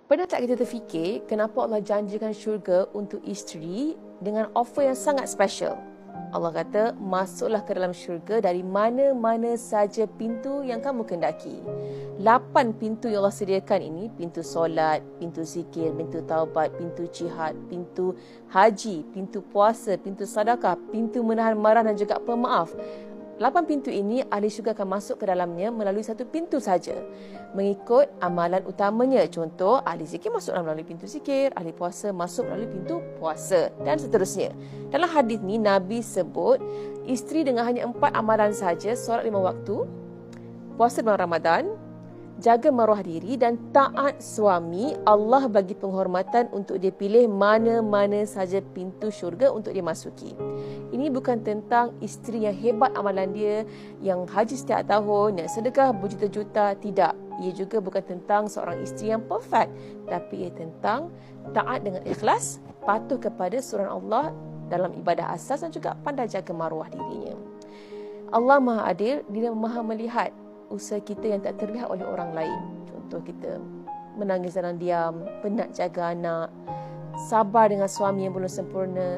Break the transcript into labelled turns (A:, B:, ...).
A: Pernah tak kita terfikir kenapa Allah janjikan syurga untuk isteri dengan offer yang sangat special? Allah kata, masuklah ke dalam syurga dari mana-mana saja pintu yang kamu kendaki. 8 pintu yang Allah sediakan ini, pintu solat, pintu zikir, pintu taubat, pintu jihad, pintu haji, pintu puasa, pintu sedekah, pintu menahan marah dan juga pemaaf. 8 pintu ini, ahli syurga akan masuk ke dalamnya melalui satu pintu saja, mengikut amalan utamanya. Contoh, ahli zikir masuk melalui pintu zikir, ahli puasa masuk melalui pintu puasa, dan seterusnya. Dalam hadis ni, Nabi sebut, isteri dengan hanya 4 amalan saja, solat 5 waktu, puasa bulan Ramadan, jaga maruah diri dan taat suami, Allah bagi penghormatan untuk dia pilih mana-mana saja pintu syurga untuk dia masuki. Ini bukan tentang isteri yang hebat amalan dia, yang haji setiap tahun, yang sedekah berjuta-juta. Tidak. Ia juga bukan tentang seorang isteri yang perfect, tapi ia tentang taat dengan ikhlas, patuh kepada suruhan Allah dalam ibadah asas dan juga pandai jaga maruah dirinya. Allah Maha Adil, Dia Maha melihat usaha kita yang tak terlihat oleh orang lain. Contoh, kita menangis dalam diam, penat jaga anak, sabar dengan suami yang belum sempurna.